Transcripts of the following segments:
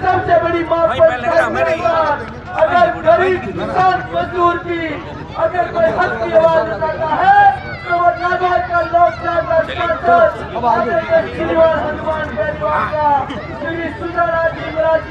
सबसे बड़ी अगर गरीब किसान मजदूर की अगर कोई हक की आवाज उठाता है तो वो नागौर का श्रीमान हनुमान बेनीवाल का श्री सुजाना जी महाराज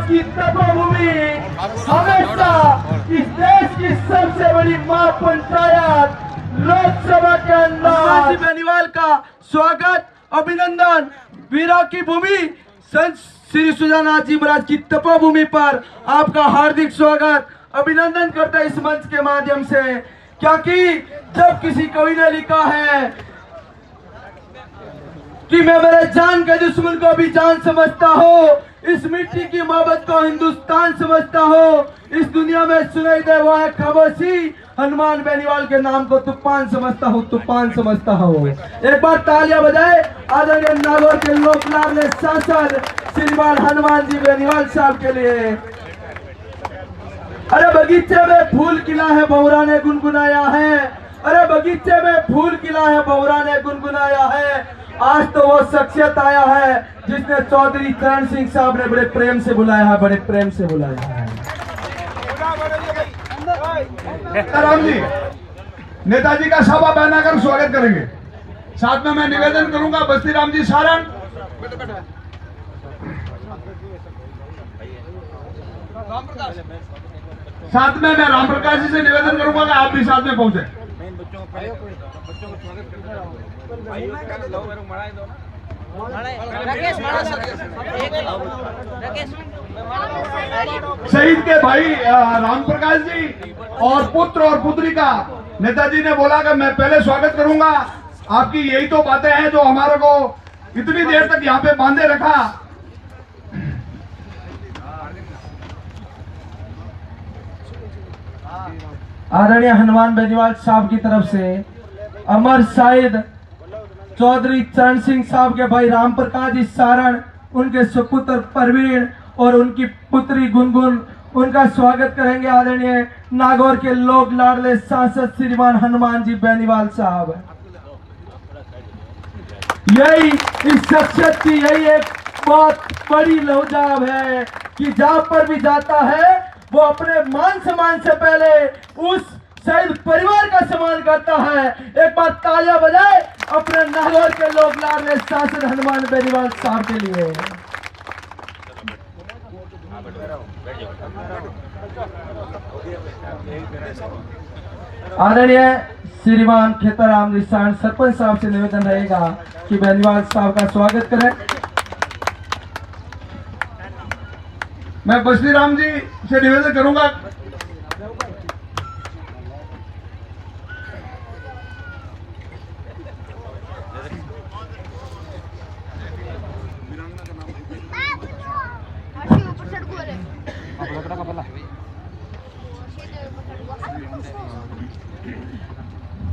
की तपोभूमि हमेशा इस देश की सबसे बड़ी महापंचायत लोकसभा के अंदर बेनीवाल का स्वागत अभिनंदन वीरों की भूमि संत श्री सुजाना जी महाराज की तपोभूमि पर आपका हार्दिक स्वागत अभिनंदन करता है इस मंच के माध्यम से। क्योंकि जब किसी कवि ने लिखा है कि मैं मेरे जान के दुश्मन को भी जान समझता हूँ, इस मिट्टी की मोहब्बत को हिंदुस्तान समझता हो, इस दुनिया में सुनाई दे वो है खामोशी, हनुमान बेनीवाल के नाम को तूफान समझता हूँ, तूफान समझता हूँ। एक बार तालियां बजाए आदरणीय नागौर के लोकलाडले सांसद श्रीमान हनुमान जी बेनीवाल साहब के लिए। अरे बगीचे में फूल खिला है भंवरा ने गुनगुनाया है, अरे बगीचे में फूल खिला है भंवरा ने गुनगुनाया है। आज तो वो शख्सियत आया है जिसने चौधरी चरण सिंह साहब ने बड़े प्रेम से बुलाया है, बड़े प्रेम से बुलाया है। राम जी नेताजी का सभा पहनाकर स्वागत करेंगे। साथ में मैं निवेदन करूंगा बस्ती राम जी सारण, साथ में मैं राम प्रकाश जी से निवेदन करूंगा कि आप भी साथ में पहुंचे। शहीद के भाई राम प्रकाश जी और पुत्र और पुत्री का नेताजी ने बोला कि मैं पहले स्वागत करूंगा। आपकी यही तो बातें हैं जो हमारे को इतनी देर तक यहाँ पे बांधे रखा। आदरणीय हनुमान बेनीवाल साहब की तरफ से अमर शहीद चौधरी चरण सिंह साहब के भाई राम प्रकाश जी सारण, उनके सुपुत्र परवीन और उनकी पुत्री गुनगुन, उनका स्वागत करेंगे आदरणीय नागौर के लोक लाडले सांसद श्रीमान हनुमान जी बेनीवाल साहब। यही इस शख्सियत की यही एक बहुत बड़ी लौजाब है कि जहां पर भी जाता है वो अपने मान सम्मान से पहले उस शहीद परिवार का सम्मान करता है। एक बार तालियां बजाए अपने नागौर के लोक लाडले सांसद हनुमान बेनीवाल साहब के लिए। आदरणीय श्रीमान खेताराम निशान सरपंच साहब से निवेदन रहेगा कि बेनीवाल साहब का स्वागत करें। मैं बस्ती राम जी से निवेदन करूंगा।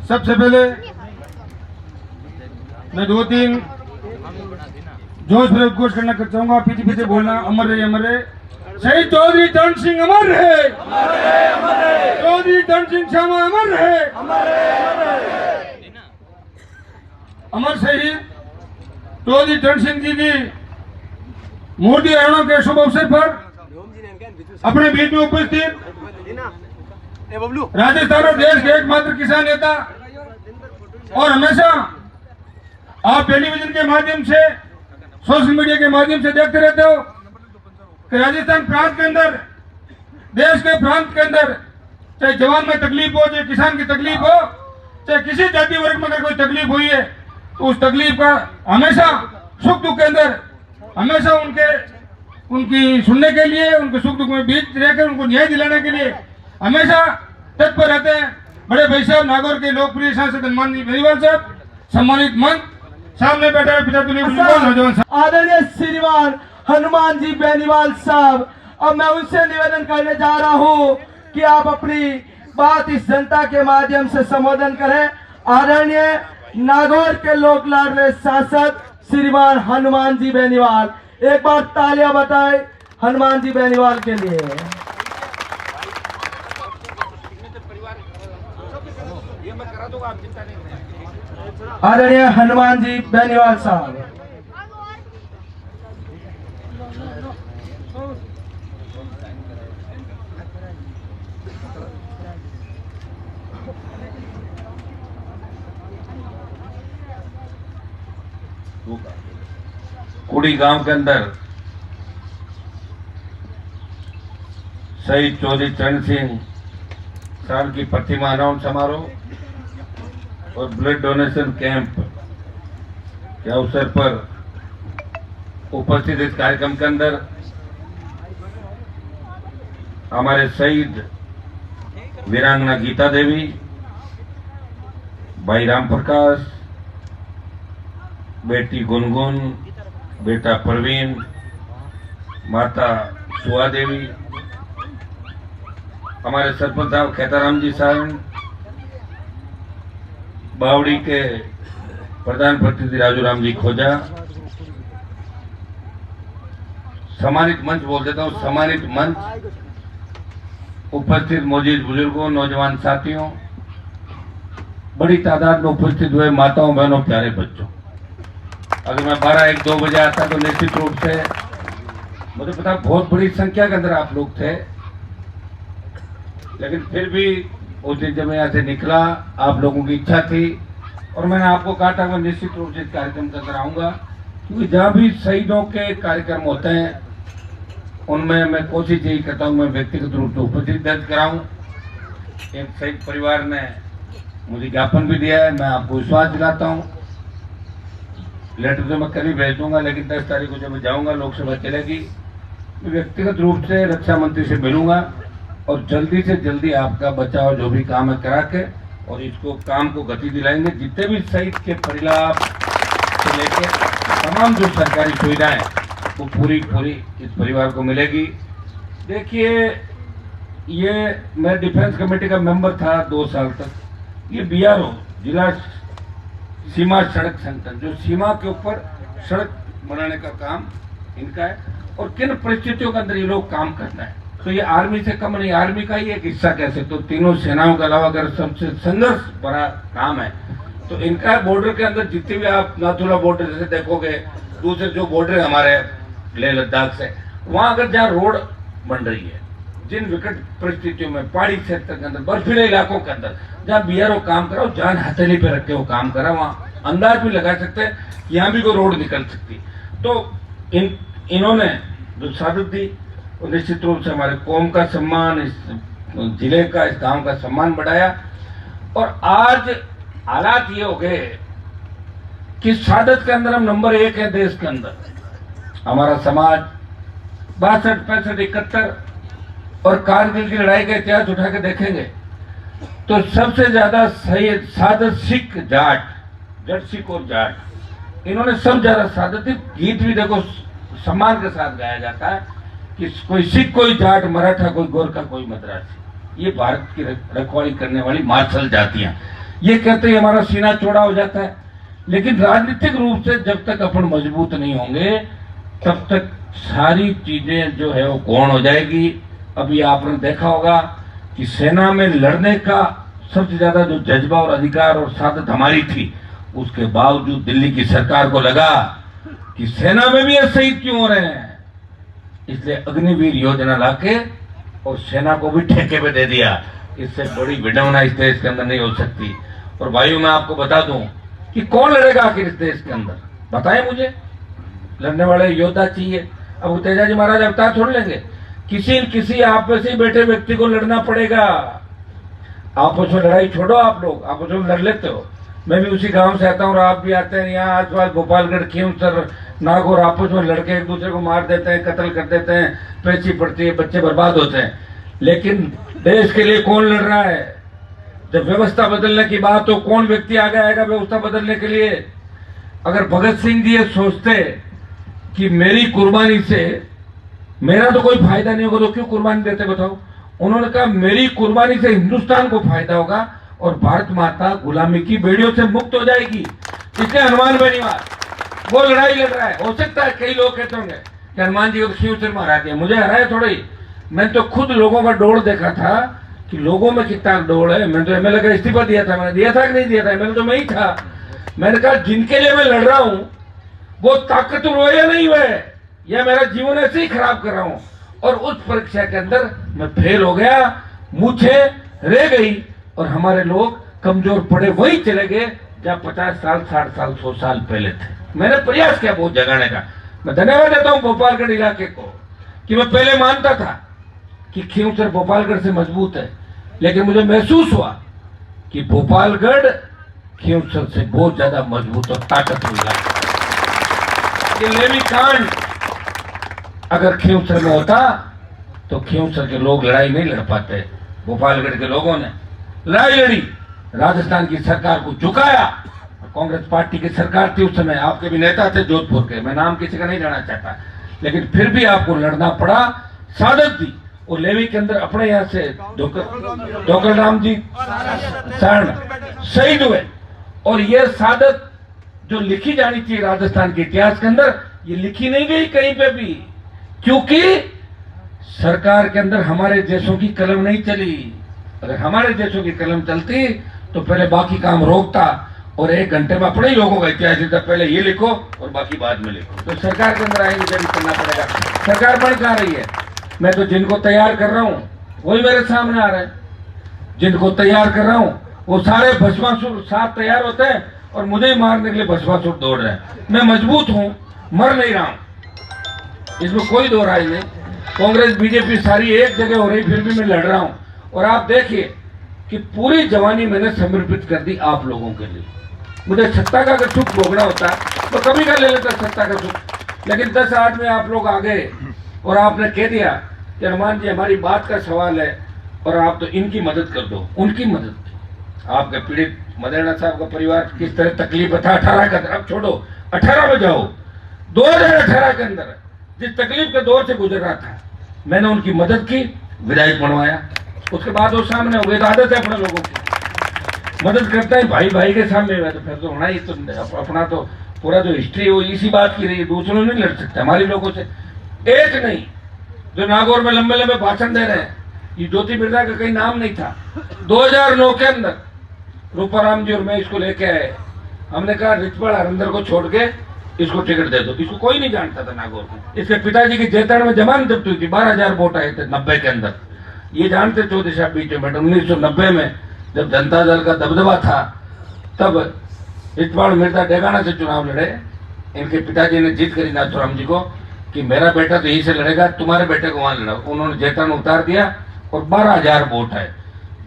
सबसे पहले मैं 2-3 जोश में उद्घोष करना चाहूंगा। पीछे पीछे बोलना, अमर रहे अमर रहे। शहीद चौधरी तरण सिंह अमर रहे, चौधरी तरण सिंह श्यामा अमर रहे। अमर शहीद चौधरी तरण सिंह जी की मूर्ति ग्रहणों के शुभ अवसर पर अपने बीच में उपस्थित राजस्थान और देश के एकमात्र किसान नेता और हमेशा आप टेलीविजन के माध्यम से, सोशल मीडिया के माध्यम से देखते रहते हो कि राजस्थान प्रांत के अंदर, देश के प्रांत के अंदर चाहे जवान में तकलीफ हो, चाहे किसान की तकलीफ हो, चाहे किसी जाति वर्ग में अगर कोई तकलीफ हुई है तो उस तकलीफ का हमेशा सुख दुख के अंदर हमेशा उनकी सुनने के लिए, उनके सुख दुख में बीच रहकर उनको न्याय दिलाने के लिए हमेशा तत्पर रहते हैं। बड़े भाई साहब नागौर के लोकप्रिय सांसद हनुमान जी बेनीवाल साहब, सम्मानित मंच सामने बैठे हुए पिता नौजवान आदरणीय श्रीमान हनुमान जी बेनीवाल साहब, अब मैं उनसे निवेदन करने जा रहा हूं कि आप अपनी बात इस जनता के माध्यम से संबोधन करें। आदरणीय नागौर के लोक लाडले सांसद श्रीमान हनुमान जी बेनीवाल, एक बार तालियां बताएं हनुमान जी बेनीवाल के लिए। आदरणीय हनुमान जी बेनीवाल साहब। कुड़ी गांव के अंदर शहीद चौधरी चरण सिंह साहब की प्रतिमा अनावरण समारोह और ब्लड डोनेशन कैंप के अवसर पर उपस्थित इस कार्यक्रम के अंदर हमारे शहीद वीरांगना गीता देवी, भाई राम प्रकाश, बेटी गुनगुन, बेटा प्रवीण, माता सुहा देवी, हमारे सरपंच साहब खेताराम जी साहब, बावड़ी के प्रधान प्रतिनिधि राजू राम जी खोजा, सम्मानित मंच बोल देता हूँ, सम्मानित मंच, उपस्थित मौजूद बुजुर्गों, नौजवान साथियों, बड़ी तादाद में उपस्थित हुए माताओं, बहनों, प्यारे बच्चों। अगर मैं 12-1-2 बजे आता तो निश्चित रूप से मुझे पता बहुत बड़ी संख्या के अंदर आप लोग थे, लेकिन फिर भी उस दिन जब मैं यहाँ से निकला आप लोगों की इच्छा थी और मैंने आपको कहा था मैं निश्चित रूप से इस कार्यक्रम के अंदर आऊंगा, क्योंकि जहाँ भी शहीदों के कार्यक्रम होते हैं उनमें मैं कोशिश यही करता हूँ मैं व्यक्तिगत रूप से उपस्थित दर्ज कराऊं। एक शहीद परिवार ने मुझे ज्ञापन भी दिया है, मैं आपको विश्वास दिलाता हूँ। लेटर तो मैं कल ही भेज दूंगा, लेकिन 10 तारीख को जब मैं जाऊंगा, लोकसभा चलेगी, मैं व्यक्तिगत रूप से रक्षा मंत्री से मिलूंगा और जल्दी से जल्दी आपका बचाव जो भी काम है करा के और इसको काम को गति दिलाएंगे। जितने भी शहीद के परिलाभ से लेकर तमाम जो सरकारी सुविधाएं वो पूरी इस परिवार को मिलेगी। देखिए, ये मैं डिफेंस कमेटी का मेंबर था 2 साल तक। ये बीआरओ जिला सीमा सड़क संगठन जो सीमा के ऊपर सड़क बनाने का काम इनका है और किन परिस्थितियों के अंदर ये लोग काम करना है, तो ये आर्मी से कम नहीं, आर्मी का ही एक हिस्सा कह सकते हो। तीनों सेनाओं के अलावा अगर सबसे संघर्ष भरा काम है तो इनका बॉर्डर के अंदर जितने भी आप नाथुला बॉर्डर जैसे देखोगे, दूसरे जो बॉर्डर हमारे लेह लद्दाख से, वहां अगर जहाँ रोड बन रही है, जिन विकट परिस्थितियों में पहाड़ी क्षेत्र के अंदर, बर्फीले इलाकों के अंदर जहाँ बीआरओ काम करा, जान हथेली पे रख के वो काम करा, वहाँ अंदाज भी लगा सकते हैं कि यहाँ भी कोई रोड निकल सकती। तो इन्होंने जो सादत दी वो निश्चित रूप से हमारे कौम का सम्मान, इस जिले का, इस गांव का सम्मान बढ़ाया। और आज हालात ये हो गए कि सादत के अंदर हम नंबर 1 है देश के अंदर। हमारा समाज 62, 65, 71 और कारगिल की लड़ाई का इतिहास उठा के देखेंगे तो सबसे ज्यादा सैयद, सादत, सिख, जाट, जट सिख और जाट, इन्होंने सब ज्यादा सादत। गीत भी देखो सम्मान के साथ गाया जाता है कि कोई सिख, कोई जाट, मराठा, कोई गोरखा, कोई मद्रासी। ये भारत की रखवाली करने वाली मार्शल जातियां, ये कहते ही हमारा सीना चौड़ा हो जाता है। लेकिन राजनीतिक रूप से जब तक अपन मजबूत नहीं होंगे तब तक सारी चीजें जो है वो गौण हो जाएगी। अभी आपने देखा होगा कि सेना में लड़ने का सबसे ज्यादा जो जज्बा और अधिकार और सादत हमारी थी, उसके बावजूद दिल्ली की सरकार को लगा कि सेना में भी ये शहीद क्यों हो रहे हैं, इसलिए अग्निवीर योजना लाके और सेना को भी ठेके पे दे दिया। इससे बड़ी विडंबना इस देश के अंदर नहीं हो सकती। और भाइयों, मैं आपको बता दूं कि कौन लड़ेगा आखिर इस देश के अंदर, बताएं मुझे। लड़ने वाले योद्धा चाहिए। अब तेजा जी महाराज अवतार छोड़ लेंगे, किसी आपस में बैठे व्यक्ति को लड़ना पड़ेगा। आपस में लड़ाई छोड़ो, आप लोग आपस में लड़ लेते हो। मैं भी उसी गांव से आता हूँ और आप भी आते हैं। यहाँ आसपास गोपालगढ़, खींवसर, नागौर आपस में लड़के एक दूसरे को मार देते हैं, कत्ल कर देते हैं, पेची पड़ती है, बच्चे बर्बाद होते हैं। लेकिन देश के लिए कौन लड़ रहा है? जब व्यवस्था बदलने की बात हो, कौन व्यक्ति आगे आएगा व्यवस्था बदलने के लिए? अगर भगत सिंह जी ये सोचते कि मेरी कुर्बानी से मेरा तो कोई फायदा नहीं होगा तो क्यों कुर्बानी देते बताओ? उन्होंने कहा मेरी कुर्बानी से हिंदुस्तान को फायदा होगा और भारत माता गुलामी की बेड़ियों से मुक्त हो जाएगी। इसलिए हनुमान बेनीवाल वो लड़ाई लड़ रहा है। हो सकता है कई लोग कहते होंगे कि हनुमान जी को खींवसर में हरा दिया, मुझे हराया थोड़ा ही। मैं तो खुद लोगों का डोड़ देखा था कि लोगों में कितना डोड़ है। मैंने तो एमएलए का इस्तीफा दिया था, मैंने दिया था कि नहीं दिया था? एमएलए तो मैं ही था। मैंने कहा जिनके लिए मैं लड़ रहा हूं वो ताकतवर हुए या नहीं हुए, या मेरा जीवन ऐसे ही खराब कर रहा हूं। और उस परीक्षा के अंदर मैं फेल हो गया, मुझे रह गई और हमारे लोग कमजोर पड़े, वही चले गए जहां 50 साल, 60 साल, 100 साल पहले थे। मैंने प्रयास किया बहुत जगाने का। मैं धन्यवाद देता हूं गोपालगढ़ इलाके को कि मैं पहले मानता था कि खींवसर भोपालगढ़ से मजबूत है, लेकिन मुझे महसूस हुआ कि भोपालगढ़ खींवसर से बहुत ज्यादा मजबूत और ताकतवर है। ये लेवी कांड अगर खींवसर में होता तो खींवसर के लोग लड़ाई नहीं लड़ पाते। भोपालगढ़ के लोगों ने लड़ाई लड़ी, राजस्थान की सरकार को झुकाया। कांग्रेस पार्टी की सरकार थी उस समय, आपके भी नेता थे जोधपुर के, मैं नाम किसी का नहीं लेना चाहता, लेकिन फिर भी आपको लड़ना पड़ा। सादत दी और लेवी के अंदर अपने यहाँ से डॉक्टर राम जी शरण शहीद हुए। और यह सादत जो लिखी जानी चाहिए राजस्थान के इतिहास के अंदर, ये लिखी नहीं गई कहीं पे भी, क्योंकि सरकार के अंदर हमारे देशों की कलम नहीं चली। अगर हमारे देशों की कलम चलती तो पहले बाकी काम रोकता और 1 घंटे में अपने ही लोगों का इतिहास लिखता, पहले ये लिखो और बाकी बाद में लिखो। तो सरकार के अंदर आएंगे जब करना पड़ेगा। सरकार बन कहाँ रही है? मैं तो जिनको तैयार कर रहा हूँ वही मेरे सामने आ रहे हैं। जिनको तैयार कर रहा हूँ वो सारे भस्मासुर साथ तैयार होते हैं और मुझे ही मारने के लिए भस्मासुर दौड़ रहे हैं। मैं मजबूत हूँ, मर नहीं रहा हूँ, इसमें कोई दो राय नहीं। कांग्रेस बीजेपी सारी एक जगह हो रही, फिर भी मैं लड़ रहा हूँ। और आप देखिए कि पूरी जवानी मैंने समर्पित कर दी आप लोगों के लिए। मुझे सत्ता का अगर सुख भोगना होता तो कभी का ले लेता सत्ता का सुख, लेकिन 10-8 में आप लोग आ गए और आपने कह दिया कि हनुमान जी हमारी बात का सवाल है और आप तो इनकी मदद कर दो, उनकी मदद। आपके पीड़ित मदेरणा साहब का परिवार किस तरह तकलीफ था 18 का, अब छोड़ो 18 में जाओ, 2018 के अंदर जिस तकलीफ के दौर से गुजर रहा था, मैंने उनकी मदद की, विधायक बनवाया। उसके बाद वो सामने हो गए। तो आदत है अपने लोगों की, मदद करता है भाई भाई के सामने हुआ तो फिर तो होना ही। तो अपना तो पूरा जो हिस्ट्री है वो इसी बात की रही है, दूसरों नहीं लड़ सकते हमारे लोगों से। एक नहीं जो नागौर में लंबे लंबे भाषण दे रहे हैं, ये ज्योति बिरला का कहीं नाम नहीं था। 2009 के अंदर रूपाराम जी और मैं इसको लेके आए। हमने कहा रिचपाल हरिंदर को छोड़ के इसको टिकट दे दो। इसको कोई नहीं जानता था नागौर को। इसके पिताजी की जैताड़ में जमानत जब्त हुई थी, 12,000 वोट आए थे 90 के अंदर। ये जानते चौधरी साहब बीच में, बट 1990 में जब जनता दल का दबदबा था तब इतवाड़ मिर्जा डेगाना से चुनाव लड़े। इनके पिताजी ने जीत करी नाथुराम जी को कि मेरा बेटा तो यहीं से लड़ेगा, तुम्हारे बेटे को वहां लड़ाओ। उन्होंने जैताड़ में उतार दिया और 12,000 वोट आए।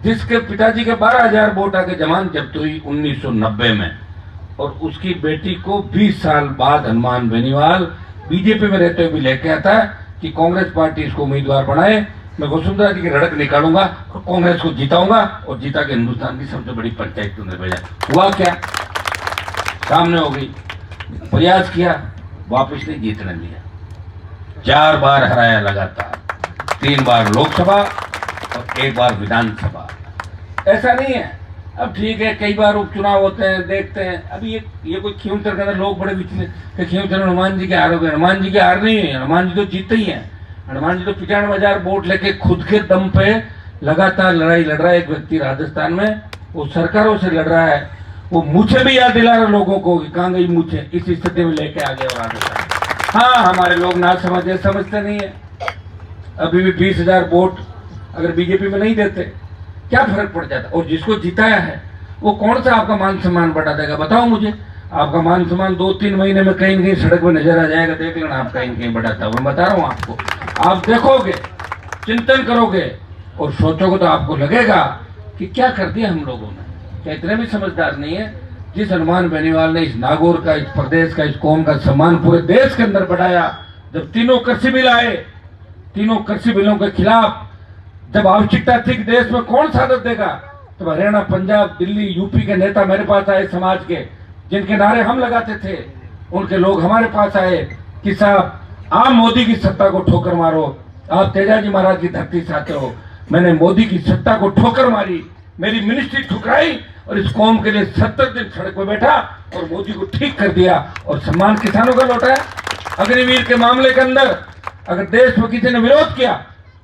जिसके पिताजी के 12,000 वोट आके जमानत जब्त हुई 1990 में, और उसकी बेटी को 20 साल बाद हनुमान बेनीवाल बीजेपी में रहते हुए भी लेके आता है कि कांग्रेस पार्टी इसको उम्मीदवार बनाए, मैं वसुंधरा जी की रड़क निकालूंगा और कांग्रेस को जीताऊंगा। और जीता के हिंदुस्तान की सबसे बड़ी पंचायत चुन भेजा। हुआ क्या? सामने हो गई। प्रयास किया, वापस नहीं जीतने दिया। 4 बार हराया लगातार, 3 बार लोकसभा और 1 बार विधानसभा। ऐसा नहीं है, अब ठीक है कई बार उपचुनाव होते हैं, देखते हैं। अभी ये कोई खींवसर के अंदर लोग बड़े विचलित, खींवसर हनुमान जी के हार हो गए। हनुमान जी की हार नहीं है, हनुमान जी तो जीते ही हैं। हनुमान जी तो 95,000 वोट लेके खुद के दम पे लगातार लड़ाई लड़ रहा है। एक व्यक्ति राजस्थान में वो सरकारों से लड़ रहा है, वो मुझे भी याद दिला रहा लोगों को कि कहाँ गई मुझे, इस स्थिति में लेके आ गया राजस्थान। हाँ, हमारे लोग ना समझते नहीं है। अभी भी 20,000 वोट अगर बीजेपी में नहीं देते क्या फर्क पड़ जाता? और जिसको जिताया है वो कौन सा आपका मान सम्मान बढ़ा देगा? बताओ मुझे। आपका मान सम्मान 2-3 महीने में कहीं न कहीं सड़क पर नजर आ जाएगा, देख लेना आप कहीं कहीं बढ़ाता हुआ। मैं बता रहा हूँ आपको, आप देखोगे, चिंतन करोगे और सोचोगे तो आपको लगेगा कि क्या कर दिया हम लोगों ने। क्या इतने भी समझदार नहीं है? जिस हनुमान बेनीवाल ने इस नागौर का, इस प्रदेश का, इस कौम का सम्मान पूरे देश के अंदर बढ़ाया, जब 3 कृषि बिल आए, 3 कृषि बिलों के खिलाफ जब आवश्यकता थी कि देश में कौन साधन देगा, तो हरियाणा, पंजाब, दिल्ली, यूपी के नेता मेरे पास आए, समाज के जिनके नारे हम लगाते थे उनके लोग हमारे पास आए कि साहब आप मोदी की सत्ता को ठोकर मारो, आप तेजाजी महाराज की धरती से आते हो। मैंने मोदी की सत्ता को ठोकर मारी, मेरी मिनिस्ट्री ठुकराई और इस कौम के लिए 70 दिन सड़क पर बैठा और मोदी को ठीक कर दिया और सम्मान किसानों का लौटाया। अग्निवीर के मामले के अंदर अगर देश में किसी ने विरोध किया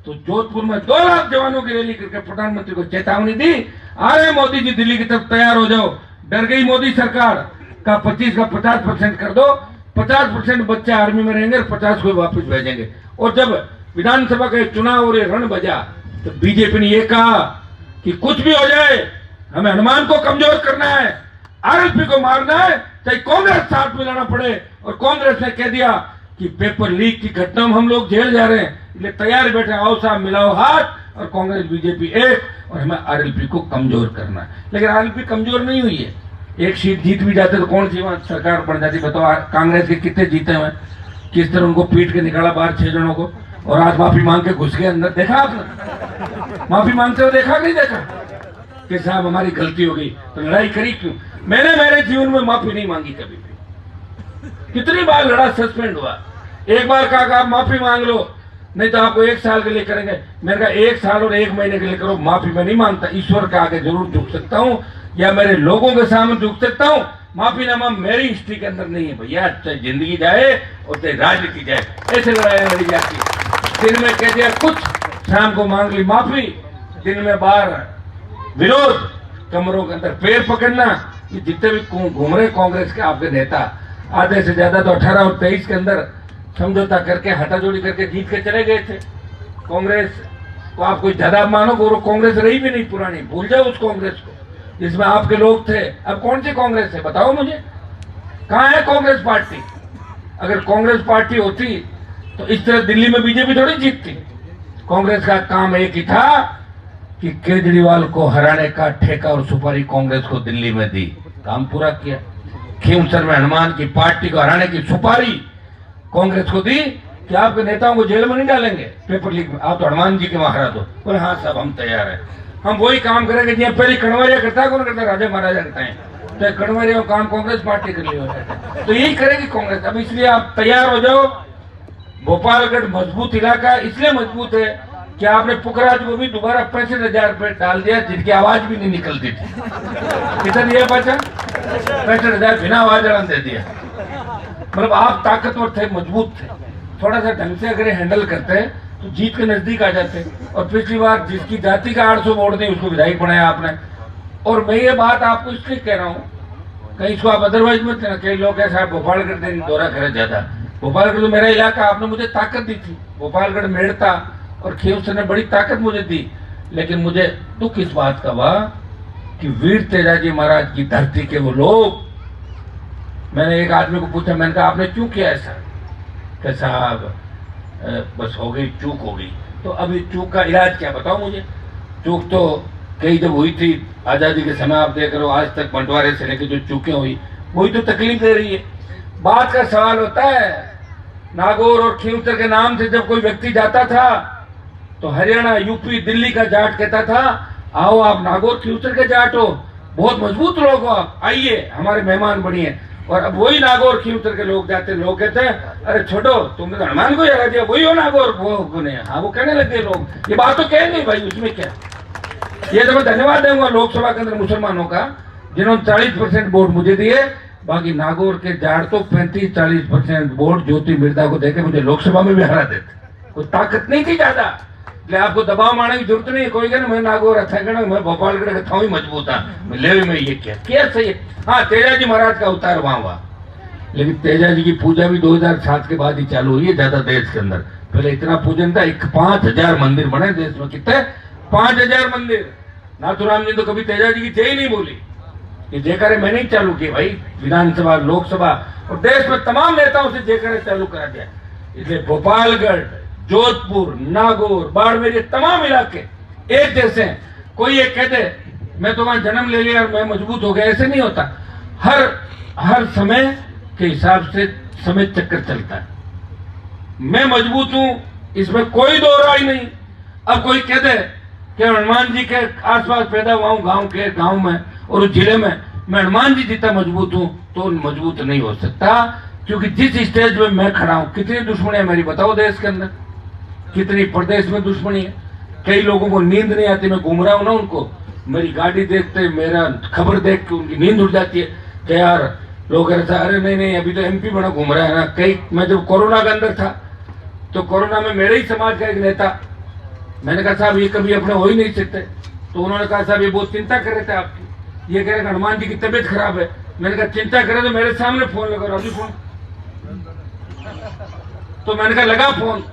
तो जोधपुर में 2 लाख जवानों की रैली करके प्रधानमंत्री को चेतावनी दी, आ रहे मोदी जी दिल्ली की तरफ, तैयार हो जाओ। डर गई मोदी सरकार का 25 का 50% कर दो, 50% बच्चे आर्मी में रहेंगे और 50 को वापस भेजेंगे। और जब विधानसभा का चुनाव और रण बजा तो बीजेपी ने यह कहा कि कुछ भी हो जाए हमें हनुमान को कमजोर करना है, आरएलपी को मारना है, चाहे कांग्रेस साथ मिलाना पड़े। और कांग्रेस ने कह दिया कि पेपर लीक की घटना में हम लोग जेल जा रहे हैं, इसलिए तैयार बैठे, आओ साहब मिलाओ हाथ, और कांग्रेस बीजेपी एक, और हमें आरएलपी को कमजोर करना है। लेकिन आरएलपी कमजोर नहीं हुई है। एक सीट जीत भी जाते तो कौन सी वहां सरकार बन जाती? बताओ, कांग्रेस के कितने जीते हुए, किस तरह उनको पीट के निकाला बाहर 6 जनों को, और आज माफी मांग के घुस गए अंदर। देखा आपने माफी मांगते हुए? देखा नहीं देखा कि साहब हमारी गलती हो गई तो लड़ाई करी क्यों? मैंने मेरे जीवन में माफी नहीं मांगी कभी भी। कितनी बार लड़ा, सस्पेंड हुआ, एक बार कहा आप माफी मांग लो, नहीं तो आपको 1 साल के लिए करेंगे। मैंने कहा 1 साल और 1 महीने के लिए करो, माफी मैं नहीं मांगता। ईश्वर के आगे जरूर झुक सकता हूँ या मेरे लोगों के सामने झुक सकता हूँ, माफीनामा मेरी हिस्ट्री के अंदर नहीं है भैया। चाहे जिंदगी जाए और चाहे राजनीति जाए, ऐसे लड़ाई लड़ी जाती है। दिन में कह दिया कुछ, शाम को मांग ली माफी, दिन में बाहर विरोध, कमरों के अंदर पैर पकड़ना। ये जितने भी घूम रहे कांग्रेस के आपके नेता, आधे से ज्यादा तो 18 और 23 के अंदर समझौता करके, हटाजोड़ी करके जीत के चले गए थे। कांग्रेस को आप कोई ज्यादा मानो, वो कांग्रेस रही भी नहीं पुरानी, भूल जाओ उस कांग्रेस को जिसमें आपके लोग थे। अब कौन सी कांग्रेस है बताओ मुझे, कहाँ है कांग्रेस पार्टी? अगर कांग्रेस पार्टी होती तो इस तरह दिल्ली में बीजेपी थोड़ी जीतती। कांग्रेस का काम एक ही था कि केजरीवाल को हराने का ठेका और सुपारी कांग्रेस को दिल्ली में दी, काम पूरा किया। खींवसर में हनुमान की पार्टी को हराने की सुपारी कांग्रेस को दी कि आपके नेताओं को जेल में नहीं डालेंगे पेपर लीक में, आप तो हनुमान जी के वहां हरा दो। बोले हाँ साहब हम तैयार हैं, हम वही काम करेंगे जिन्हें पहले कणवरिया करता है, कौन करता है? राजा महाराजा करता है। तो कणवरिया काम कांग्रेस पार्टी कर ली हो, तो यही करेगी कांग्रेस। अब इसलिए आप तैयार हो जाओ। भोपालगढ़ मजबूत इलाका इसलिए मजबूत है कि आपने पुखराज को भी दोबारा 65,000 रुपए डाल दिया, जिनकी आवाज भी नहीं निकलती थी। कितना दिया बचा? 65,000 बिना आवाज दे दिया। मतलब आप ताकतवर थे, मजबूत थे, थोड़ा सा ढंग से अगर हैंडल करते तो जीत के नजदीक आ जाते। और पिछली बार जिसकी जाति का 800 वोट दी उसको विधायक बनाया आपने। और मैं ये बात आपको इसलिए कह रहा हूँ कहीं इसको आप अदरवाइज मत लेना। कई लोग ऐसा आप भोपालगढ़ से दौरा करे ज्यादा। भोपालगढ़ तो मेरा इलाका, आपने मुझे ताकत दी थी। भोपालगढ़ मेड़ता और खेवसर ने बड़ी ताकत मुझे दी, लेकिन मुझे दुख इस बात का हुआ कि वीर तेजाजी महाराज की धरती के वो लोग। मैंने एक आदमी को पूछा, मैंने कहा आपने क्यों किया ऐसा? कि साहब बस हो गई, चूक हो गई। तो अभी चूक का इलाज क्या, बताओ मुझे। चूक तो कई जब हुई थी आजादी के समय, आप देख रहे हो आज तक बंटवारे से लेकर जो चूकें हुई वही तो तकलीफ दे रही है। बात का सवाल होता है, नागौर और खींवसर के नाम से जब कोई व्यक्ति जाता था तो हरियाणा, यूपी, दिल्ली का जाट कहता था आओ आप नागौर खींवसर के जाट हो, बहुत मजबूत लोग हो, आइए हमारे मेहमान बनिए। और अब वही नागौर खींवसर के लोग जाते, लोग कहते हैं अरे छोड़ो, तुमने तो हनुमान को हरा दिया, वही हो नागौर वो गुने। हाँ वो कहने लगे लोग, ये बात तो कहेंगे भाई, उसमें क्या। ये तो मैं धन्यवाद दूंगा लोकसभा के अंदर मुसलमानों का, जिन्होंने 40% वोट मुझे दिए। बाकी नागौर के जाट तो 35-40% वोट ज्योति मिर्दा को देके मुझे लोकसभा में भी हरा देते। कोई ताकत नहीं थी ज्यादा, इसलिए आपको दबाव मारने की जरूरत नहीं। कोई कहना मैं नागौर अच्छा कहना, मैं भोपालगढ़ का था ही मजबूत था, मैं ले में ये क्या सही है। हाँ तेजाजी महाराज का अवतार वहां हुआ, लेकिन तेजाजी की पूजा भी 2007 के बाद ही चालू हुई है ज्यादा देश के अंदर। पहले इतना पूजन था, 5000 मंदिर बने देश में। कितने? 5000 मंदिर। नाथुराम जी तो कभी तेजाजी की जय नहीं बोली, ये जयकारे मैंने ही चालू किए भाई। विधानसभा, लोकसभा और देश में तमाम नेताओं से जयकारे चालू करा दिया। इसलिए भोपालगढ़, जोधपुर, नागौर, बाड़मेर, ये तमाम इलाके एक जैसे हैं। कोई एक कहते मैं तो वहां जन्म ले लिया और मैं मजबूत हो गया, ऐसे नहीं होता। हर समय के हिसाब से समय चक्कर चलता है। मैं मजबूत हूं, इसमें कोई दो राय नहीं। अब कोई कहते कि हनुमान जी के आसपास पैदा हुआ हूं, गांव में और उस जिले में, मैं हनुमान जी जितना मजबूत हूं, तो मजबूत नहीं हो सकता। क्योंकि जिस स्टेज में मैं खड़ा हूं, कितनी दुश्मनी है मेरी बताओ देश के अंदर, कितनी प्रदेश में दुश्मनी है। कई लोगों को नींद नहीं आती, मैं घूम रहा हूं ना, उनको मेरी गाड़ी देखते, मेरा खबर देख के उनकी नींद उड़ जाती है कि यार लोग ऐसा, अरे नहीं अभी तो एमपी बना घूम रहा है ना। कई मैं जब कोरोना के अंदर था तो कोरोना में मेरे ही समाज का एक नेता, मैंने कहा साहब ये कभी अपने हो ही नहीं सकते। तो उन्होंने कहा साहब ये बहुत चिंता कर रहे थे आपकी, ये कह रहे हनुमान जी की तबीयत खराब है। मैंने कहा चिंता करे तो मेरे सामने फोन लगा, अभी फोन। तो मैंने कहा लगा फोन।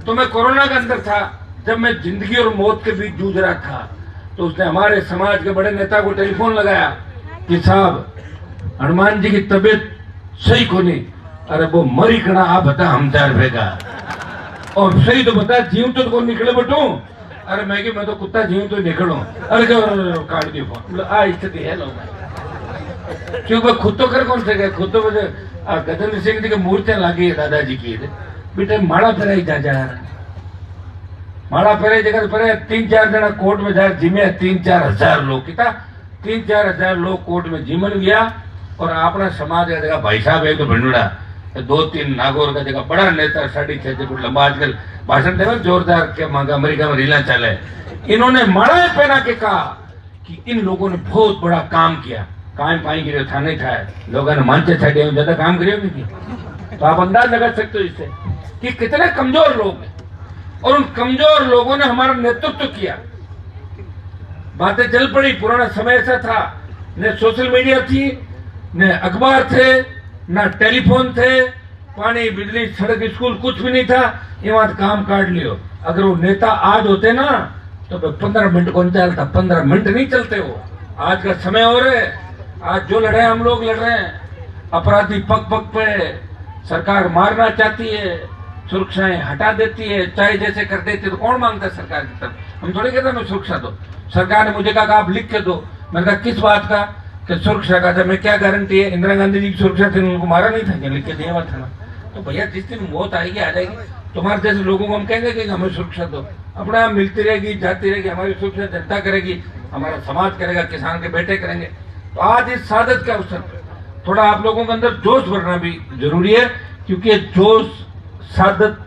तो मैं कोरोना के अंदर था, जब मैं जिंदगी और मौत के बीच जूझ रहा था, तो उसने हमारे समाज के बड़े नेता को टेलीफोन लगाया कि साहब हनुमान जी की तबीयत सही को नहीं। अरे वो मरी कड़ा आप बता हम 4 रुपए और सही तो बता, जीव तो कौन निकले बटू। अरे मैं तो कुत्ता जीव तो निकलो। अरे काट दियो फोन, आ स्थिति है लोग। क्योंकि खुद तो कर कौन से गए, खुद तो गजेंद्र सिंह जी की मूर्तियां लागी है दादाजी की। बेटे माड़ा फेराई जा माड़ा फेराई जगह पर 3-4 जना कोर्ट में जाए जिमे 3-4 हजार लोग, कितना 3-4 हजार लोग कोर्ट में जिमन गया। और अपना समाज का जगह भाई साहब है तो भिंडुड़ा 2-3 नागौर का जगह बड़ा नेता 6.5 फुट लंबा, आजकल भाषण देवे जोरदार के मांगा अमेरिका में रीला चले। इन्होंने माड़ा पहना के कहा कि इन लोगों ने बहुत बड़ा काम किया। काम पाएंगे था नहीं था, लोगों ने मानते छे ज्यादा काम करे नहीं। तो आप अंदाज लगा सकते हो इससे कि कितने कमजोर लोग हैं। और उन कमजोर लोगों ने हमारा नेतृत्व किया। बातें चल पड़ी, पुराना समय ऐसा था, न सोशल मीडिया थी, न अखबार थे, न टेलीफोन थे, पानी, बिजली, सड़क, स्कूल कुछ भी नहीं था। ये बात काम काट लियो। अगर वो नेता आज होते ना तो 15 मिनट कौन चलता, 15 मिनट नहीं चलते वो। आज का समय और है, आज जो लड़ाई हम लोग लड़ रहे हैं, अपराधी पग पग पे, सरकार मारना चाहती है, सुरक्षाएं हटा देती है, चाहे जैसे कर देती है। तो कौन मांगता है सरकार की तरफ? हम थोड़ी कहते मैं सुरक्षा दो। सरकार ने मुझे कहा आप लिख के दो। मैंने कहा किस बात का? कि सुरक्षा का। मैं क्या गारंटी है? इंदिरा गांधी जी की सुरक्षा थी, उनको मारा नहीं था, लिख के दिया हुआ था ना। तो भैया जिस दिन मौत आएगी आ जाएगी, तुम्हारे जैसे लोगों को हम कहेंगे कि हमें सुरक्षा दो, अपने आप मिलती रहेगी, जाती रहेगी। हमारी सुरक्षा जनता करेगी, हमारा समाज करेगा, किसान के बेटे करेंगे। तो आज इस सादत के अवसर पर थोड़ा आप लोगों के अंदर जोश भरना भी जरूरी है, क्योंकि जोश सादत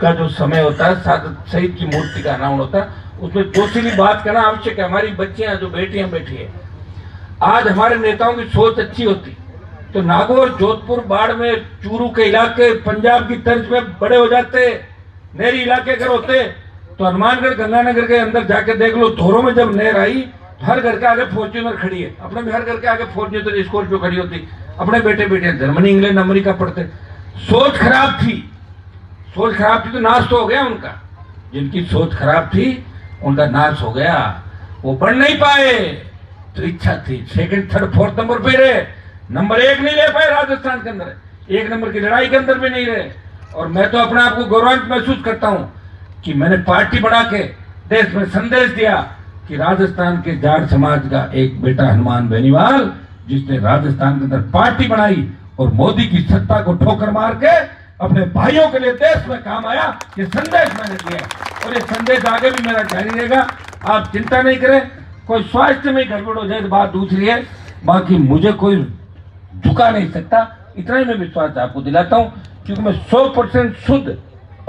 का जो समय होता है, सादत शहीद की मूर्ति का अनावरण होता है, उसमें जोशीली बात करना आवश्यक है। हमारी बच्चियां जो बेटियां बैठी है, आज हमारे नेताओं की सोच अच्छी होती तो नागौर, जोधपुर, बाड़मेर, चूरू के इलाके पंजाब की तर्ज में बड़े हो जाते। नहरी इलाके अगर होते तो हनुमानगढ़, गंगानगर के अंदर जाके देख लो, धोरों में जब नहर आई हर घर के आगे फॉर्च्यूनर खड़ी है, अपने भी हर घर के आगे फॉर्च्यूनर स्कॉर्पियो खड़ी होती, अपने बेटे बेटे जर्मनी इंग्लैंड अमेरिका पढ़ते। सोच खराब थी, सोच खराब थी तो नाश तो हो गया उनका। जिनकी सोच खराब थी उनका नाश हो गया, वो बढ़ नहीं पाए। तो इच्छा थी, सेकंड थर्ड फोर्थ नंबर पे रहे, नंबर 1 नहीं ले पाए राजस्थान के अंदर, 1 नंबर की लड़ाई के अंदर भी नहीं रहे। और मैं तो अपने आप को गौरवान्वित महसूस करता हूं कि मैंने पार्टी बना के देश में संदेश दिया कि राजस्थान के जाट समाज का एक बेटा हनुमान बेनीवाल, जिसने राजस्थान के अंदर पार्टी बनाई और मोदी की सत्ता को ठोकर मार के अपने भाइयों के लिए देश में काम आया, ये संदेश मैंने दिया और ये संदेश आगे भी मेरा जारी रहेगा। आप चिंता नहीं करें, कोई स्वास्थ्य में गड़बड़ हो जाए तो बात दूसरी है, बाकी मुझे कोई झुका नहीं सकता, इतना ही मैं विश्वास आपको दिलाता हूं, क्योंकि मैं 100% शुद्ध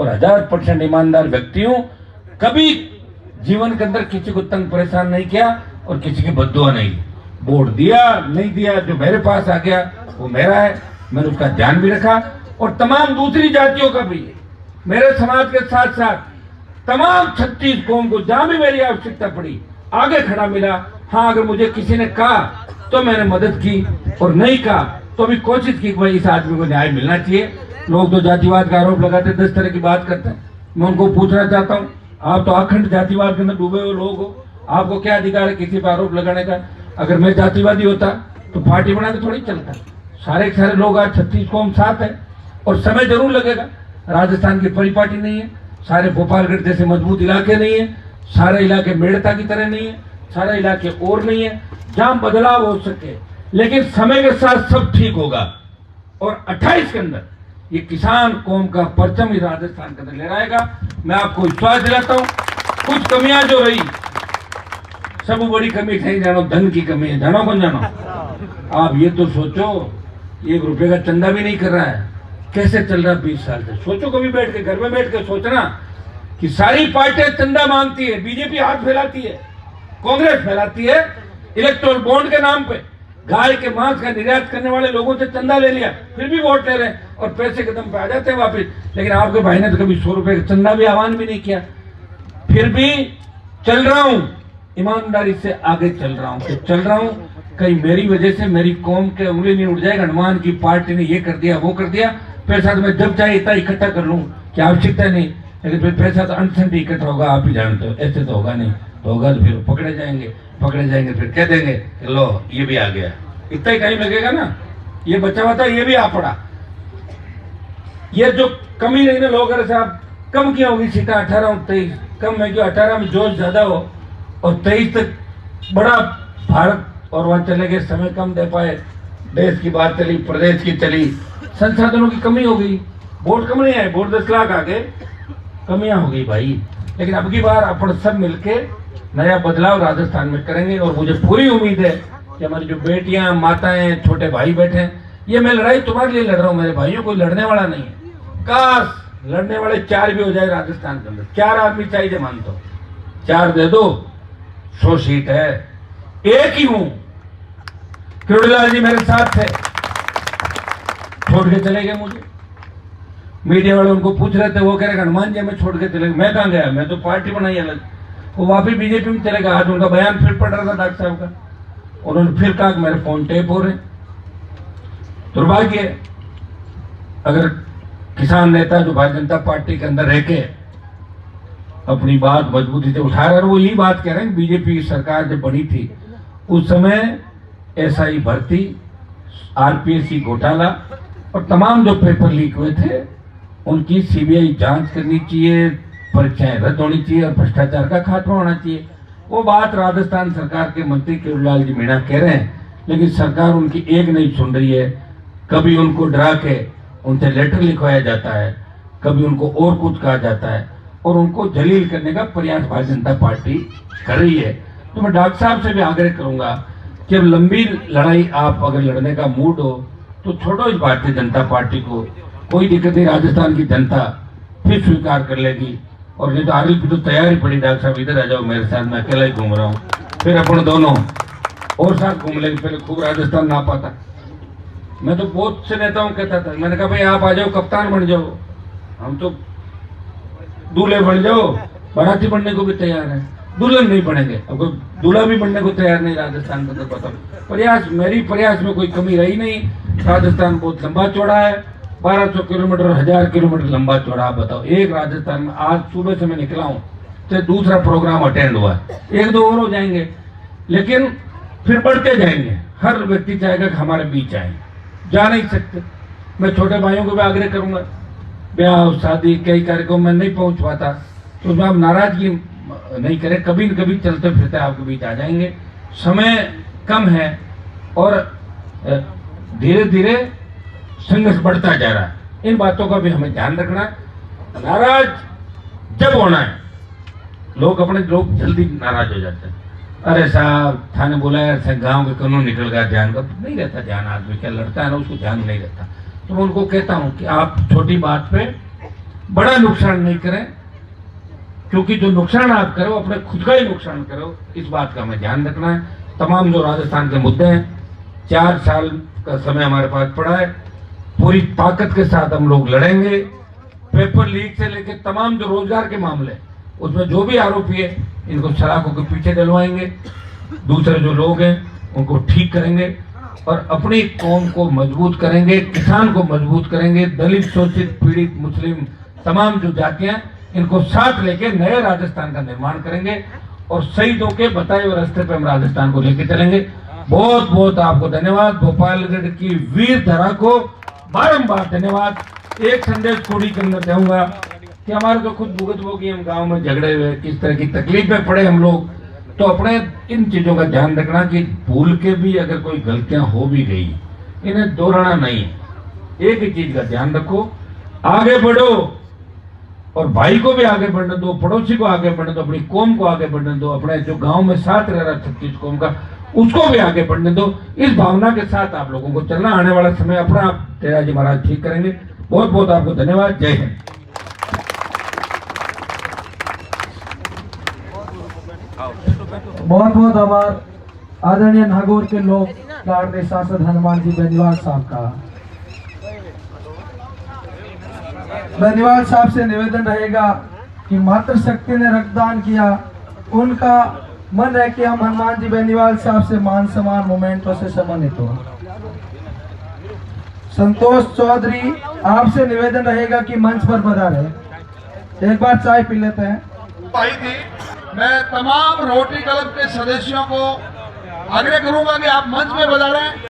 और 1000% ईमानदार व्यक्ति हूं। कभी जीवन के अंदर किसी को तंग परेशान नहीं किया और किसी की बद्दुआ नहीं, वोट दिया नहीं दिया, जो मेरे पास आ गया वो मेरा है, मैंने उसका ध्यान भी रखा। और तमाम दूसरी जातियों का भी, मेरे समाज के साथ साथ तमाम 36 कौम को जहां भी मेरी आवश्यकता पड़ी आगे खड़ा मिला। हाँ, अगर मुझे किसी ने कहा तो मैंने मदद की और नहीं कहा तो भी कोशिश की कि भाई इस आदमी को न्याय मिलना चाहिए। लोग तो जातिवाद का आरोप लगाते, 10 तरह की बात करते हैं। मैं उनको पूछना चाहता हूँ, आप तो अखंड जातिवाद के अंदर डूबे हुए लोग हो, आपको क्या अधिकार है किसी पर आरोप लगाने का? अगर मैं जातिवादी होता तो पार्टी बना के थोड़ी चलता। सारे के सारे लोग आज 36 कौम साथ है और समय जरूर लगेगा। राजस्थान की परिपाटी नहीं है, सारे भोपालगढ़ जैसे मजबूत इलाके नहीं है, सारे इलाके मेड़ता की तरह नहीं है, सारे इलाके और नहीं है, जहां बदलाव हो सके, लेकिन समय के साथ सब ठीक होगा। और 28 के अंदर ये किसान कौम का परचम ही राजस्थान के अंदर लहराएगा। मैं आपको विश्वास दिलाता हूं। कुछ कमियां जो रही, सब बड़ी कमी थी, जानो धन की कमी है, जानो कौन जानो। आप ये तो सोचो, 1 रुपए का चंदा भी नहीं कर रहा है, कैसे चल रहा 20 साल से? सोचो कभी बैठ के, घर में बैठ के सोचना कि सारी पार्टियां चंदा मांगती है, बीजेपी हाथ फैलाती है, कांग्रेस फैलाती है, इलेक्टोरल बॉन्ड के नाम पे गाय के मांस का निर्यात करने वाले लोगों से चंदा ले लिया, फिर भी वोट ले रहे हैं और पैसे के दम पे आ जाते हैं वापिस। लेकिन आपके भाई ने तो कभी 100 रुपए का चंदा भी आह्वान भी नहीं किया। फिर भी चल रहा हूं, ईमानदारी से आगे चल रहा हूं, तो चल रहा हूं। कहीं मेरी वजह से मेरी कौम के उंगली नहीं उठ जाएगा, हनुमान की पार्टी ने ये कर दिया वो कर दिया। पैसा तो मैं जब चाहे इतना इकट्ठा कर लूं, क्या आवश्यकता नहीं, लेकिन फिर पैसा तो अनसंट इकट्ठा होगा, आप ही जानते हो, ऐसे तो होगा नहीं। तो होगा तो फिर पकड़े जाएंगे, फिर कह देंगे लो ये भी आ गया, इतना ही टाइम लगेगा ना। ये बच्चा बता, ये भी आ पड़ा। ये जो कमी रही ना लोग साहब, कम की होगी सीटा 18 और 23, कम है कि 18 में जोश ज्यादा हो और 23 तक बड़ा भारत और वहां चले गए, समय कम दे पाए, देश की बात चली, प्रदेश की चली, संसाधनों की कमी हो गई, वोट कम नहीं आए, वोट 10 लाख आ गए, कमियां हो गई भाई। लेकिन अब की बार अपन सब मिलके नया बदलाव राजस्थान में करेंगे और मुझे पूरी उम्मीद है कि हमारी जो बेटियां, माताएं, छोटे भाई बैठे हैं, ये मैं लड़ाई तुम्हारे लिए लड़ रहा हूं, मेरे भाइयों, कोई लड़ने वाला नहीं है। काश लड़ने वाले 4 भी हो जाए राजस्थान के अंदर, 4 आदमी चाहिए मानता हूं, 4 दे दो, 100 सीट है, एक ही हूं। किरोड़ीलाल जी मेरे साथ थे, छोड़ के चले गए मुझे। मीडिया वाले उनको पूछ रहे थे, वो कह रहे हनुमान जी हमें छोड़ के चले गए। मैं कहां गया, मैं तो पार्टी बनाई अलग। वो वापिस बीजेपी में चले गए। आज उनका बयान फिर पढ़ रहा था डॉक्टर साहब का, उन्होंने फिर कहा कि मेरे फोन टेप हो रहे। दुर्भाग्य अगर किसान नेता जो भारतीय जनता पार्टी के अंदर रह के अपनी बात मजबूती से उठा रहे हैं, वो यही बात कह रहे हैं, बीजेपी की सरकार जब बनी थी उस समय एसआई भर्ती, आरपीएससी घोटाला और तमाम जो पेपर लीक हुए थे उनकी सीबीआई जांच करनी चाहिए, परीक्षाएं रद्द होनी चाहिए और भ्रष्टाचार का खात्मा होना चाहिए। वो बात राजस्थान सरकार के मंत्री किरोड़ीलाल जी मीणा कह रहे हैं, लेकिन सरकार उनकी एक नहीं सुन रही है। कभी उनको डरा के उनसे लेटर लिखवाया जाता है, कभी उनको और कुछ कहा जाता है और उनको जलील करने का प्रयास भारतीय जनता पार्टी कर रही है। तो मैं डॉक्टर साहब से भी आग्रह करूंगा कि अब लंबी लड़ाई आप अगर लड़ने का मूड हो तो छोड़ो इस भारतीय जनता पार्टी को, कोई दिक्कत नहीं, राजस्थान की जनता फिर स्वीकार कर लेगी। और नहीं तो आरएलपी तो तैयार ही पड़ी, डॉक्टर साहब इधर आ जाओ मेरे साथ, मैं अकेला ही घूम रहा हूँ, फिर अपन दोनों और साथ घूम लेंगे। पहले खूब राजस्थान ना पाता, मैं तो बहुत से नेताओं कहता था, मैंने कहा भाई आप आ जाओ, कप्तान बन जाओ, हम तो दूल्हे बन जाओ, बाराती बनने को भी तैयार है। दुल्हन नहीं बनेंगे। अब कोई दूल्हा भी बनने को तैयार नहीं राजस्थान के अंदर, बताओ। प्रयास में कोई कमी रही नहीं। राजस्थान बहुत लंबा चौड़ा है, 1200 किलोमीटर, 1000 किलोमीटर लंबा चौड़ा। आप बताओ, एक राजस्थान में आज सुबह से मैं निकला हूँ तो दूसरा प्रोग्राम अटेंड हुआ है, 1-2 और हो जाएंगे, लेकिन फिर बढ़ते जाएंगे। हर व्यक्ति चाहेगा कि हमारे बीच आए, जा नहीं सकते। मैं छोटे भाइयों को भी आग्रह करूंगा, ब्याह शादी कई कार्यक्रम में नहीं पहुंच पाता तो उसमें आप नाराजगी नहीं करें, कभी न कभी चलते फिरते आपके बीच आ जाएंगे। समय कम है और धीरे धीरे संघर्ष बढ़ता जा रहा है, इन बातों का भी हमें ध्यान रखना है। नाराज जब होना है, लोग जल्दी नाराज हो जाते हैं। अरे साहब थाने बुलाया, गांव के कानून निकल गया, ध्यान का नहीं रहता, ध्यान आदमी क्या लड़ता है ना, उसको ध्यान नहीं रहता। तो मैं उनको कहता हूं कि आप छोटी बात पे बड़ा नुकसान नहीं करें, क्योंकि जो नुकसान आप करो अपने खुद का ही नुकसान करो, इस बात का हमें ध्यान रखना है। तमाम जो राजस्थान के मुद्दे हैं, 4 साल का समय हमारे पास पड़ा है, पूरी ताकत के साथ हम लोग लड़ेंगे। पेपर लीक से लेकर तमाम जो रोजगार के मामले, उसमें जो भी आरोपी है इनको सलाखों के पीछे डलवाएंगे, दूसरे जो लोग हैं उनको ठीक करेंगे और अपनी कौम को मजबूत करेंगे, किसान को मजबूत करेंगे, दलित, शोषित, पीड़ित, मुस्लिम, तमाम जो जातियां, इनको साथ लेके नए राजस्थान का निर्माण करेंगे और शहीदों के बताए हुए रास्ते पे हम राजस्थान को लेके चलेंगे। बहुत बहुत आपको धन्यवाद। भोपालगढ़ की वीर धरा को बारंबार धन्यवाद। एक संदेश कोड़ी के अंदर दूंगा कि हमारे तो खुद भुगत होगी, हम गांव में झगड़े हुए, किस तरह की तकलीफ में पड़े हम लोग, तो अपने इन चीजों का ध्यान रखना कि भूल के भी अगर कोई गलतियां हो भी गई, इन्हें दोहराना नहीं है। एक ही चीज का ध्यान रखो, आगे बढ़ो और भाई को भी आगे बढ़ने दो, पड़ोसी को आगे बढ़ने दो, अपनी कौम को आगे बढ़ने दो, अपने जो गांव में साथ रह रहा 36 कौम का, उसको भी आगे बढ़ने दो। इस भावना के साथ आप लोगों को चलना। आने वाला समय अपना आप तेरा जी महाराज ठीक करेंगे। बहुत बहुत आपको धन्यवाद। जय हिंद। बहुत बहुत आभार आदरणीय नागौर के लोग लाडले सांसद हनुमान जी बेनीवाल साहब का। बेनीवाल साहब से निवेदन रहेगा कि मातृशक्ति ने रक्तदान किया, उनका मन है कि हम हनुमान जी बेनीवाल साहब से मान सम्मान मोमेंटों से सम्मानित हो। संतोष चौधरी, आपसे निवेदन रहेगा कि मंच पर पधारें। एक बार चाय पी लेते हैं। आई थी, मैं तमाम रोटरी क्लब के सदस्यों को आग्रह करूंगा कि आप मंच में पधारें।